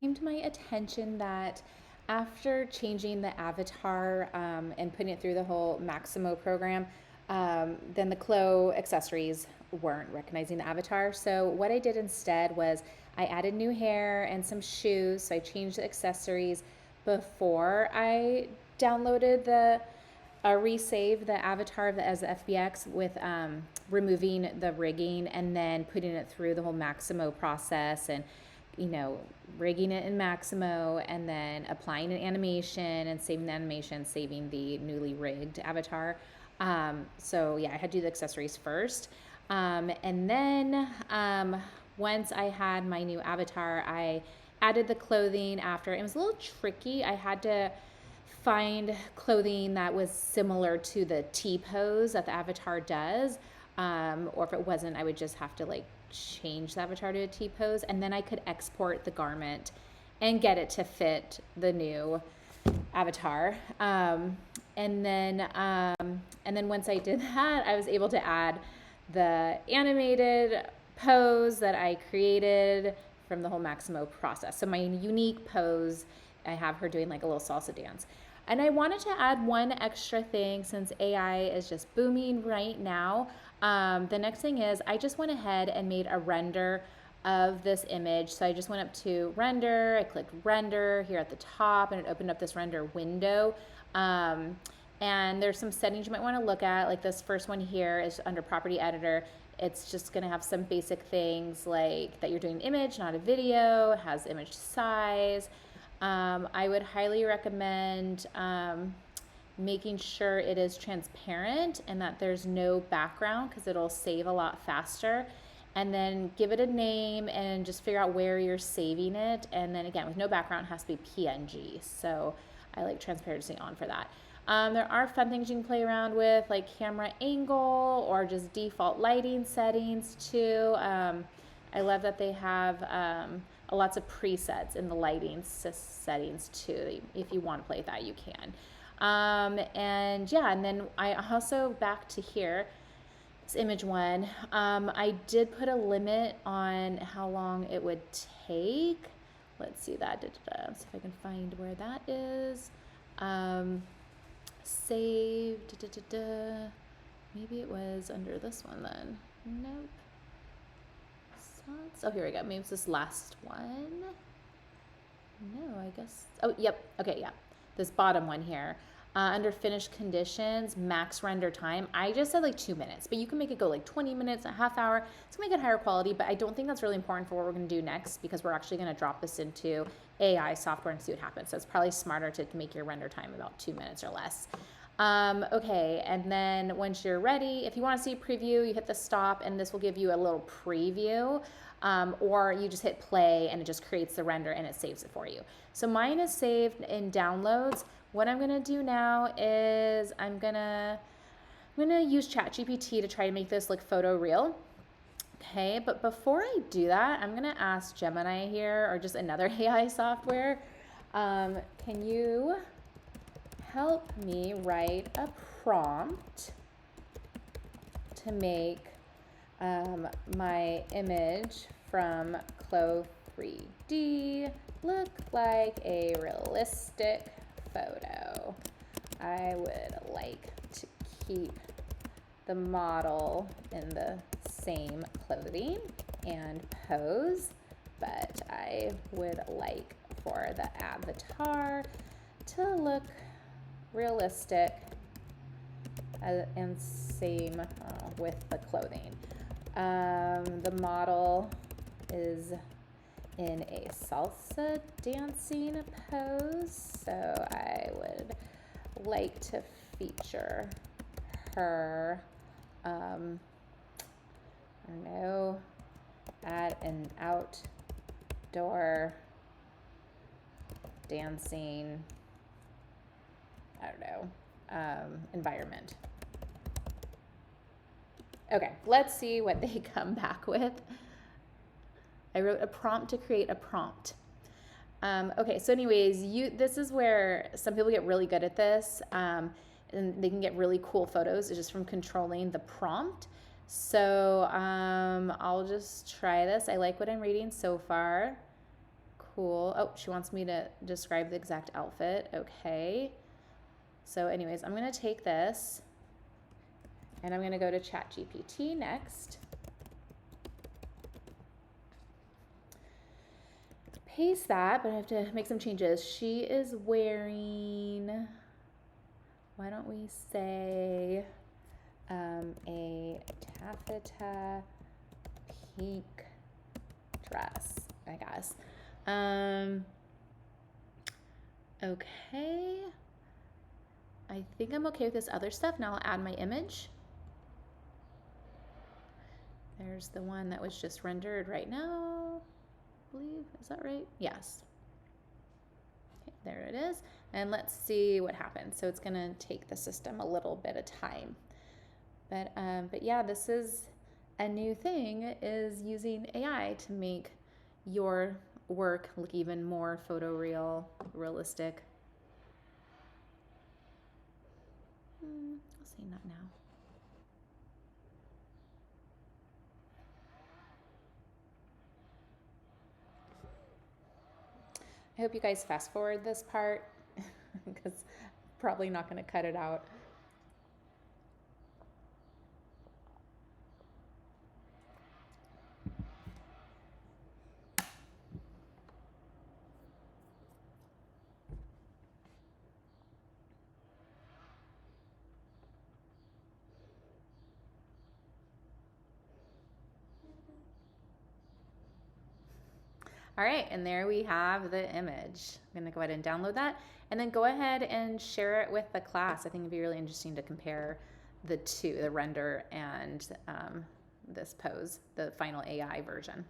Came to my attention that after changing the avatar and putting it through the whole Maximo program, then the CLO accessories weren't recognizing the avatar. So what I did instead was I added new hair and some shoes. So I changed the accessories before I downloaded the resave the avatar of as the FBX with removing the rigging and then putting it through the whole Maximo process and rigging it in Maximo and then applying an animation and saving the animation, saving the newly rigged avatar. So yeah, I had to do the accessories first. And then once I had my new avatar, I added the clothing after. It was a little tricky. I had to find clothing that was similar to the T pose that the avatar does. Or if it wasn't, I would just have to change the avatar to a T pose, and then I could export the garment and get it to fit the new avatar. And then once I did that, I was able to add the animated pose that I created from the whole Maximo process. So my unique pose, I have her doing a little salsa dance. And I wanted to add one extra thing since AI is just booming right now. The next thing is I just went ahead and made a render of this image. So I just went up to render, I clicked render here at the top, and it opened up this render window. And there's some settings you might want to look at. Like this first one here is under property editor. It's just going to have some basic things like that you're doing an image, not a video. It has image size. I would highly recommend making sure it is transparent and that there's no background because it'll save a lot faster. And then give it a name and just figure out where you're saving it. And then again, with no background, it has to be PNG. So I like transparency on for that. There are fun things you can play around with, like camera angle or just default lighting settings too. I love that they have lots of presets in the lighting settings too. If you want to play with that, you can. And then I also, back to here, this image one, I did put a limit on how long it would take. Let's see that. See if I can find where that is. Save. Maybe it was under this one then. Nope. Oh, here we go. Maybe it's this last one. No, I guess. Oh, yep. Okay, yeah. This bottom one here. Under finished conditions, max render time. I just said 2 minutes, but you can make it go 20 minutes, a half hour. It's gonna make it higher quality, but I don't think that's really important for what we're gonna do next because we're actually gonna drop this into AI software and see what happens. So it's probably smarter to make your render time about 2 minutes or less. Okay, and then once you're ready, if you want to see a preview, you hit the stop and this will give you a little preview, or you just hit play and it just creates the render and it saves it for you. So mine is saved in downloads. What I'm gonna do now is I'm gonna use ChatGPT to try to make this look photoreal. Okay, but before I do that, I'm gonna ask Gemini here or just another AI software, can you help me write a prompt to make my image from CLO 3D look like a realistic photo. I would like to keep the model in the same clothing and pose, but I would like for the avatar to look realistic and same with the clothing. The model is in a salsa dancing pose, so I would like to feature her, I don't know, at an outdoor dancing, I don't know, environment. Okay, let's see what they come back with. I wrote a prompt to create a prompt. Okay, so anyways, this is where some people get really good at this, and they can get really cool photos just from controlling the prompt. So I'll just try this. I like what I'm reading so far. Cool. Oh, she wants me to describe the exact outfit. Okay. So anyways, I'm going to take this and I'm going to go to ChatGPT next. Paste that, but I have to make some changes. She is wearing, why don't we say a taffeta pink dress, I guess. Okay. I think I'm okay with this other stuff. Now I'll add my image. There's the one that was just rendered right now, I believe. Is that right? Yes. Okay, there it is. And let's see what happens. So it's going to take the system a little bit of time. But yeah, this is a new thing, is using AI to make your work look even more photoreal, realistic. I'll say not now. I hope you guys fast forward this part because probably not going to cut it out. All right, and there we have the image. I'm gonna go ahead and download that and then go ahead and share it with the class. I think it'd be really interesting to compare the two, the render and this pose, the final AI version.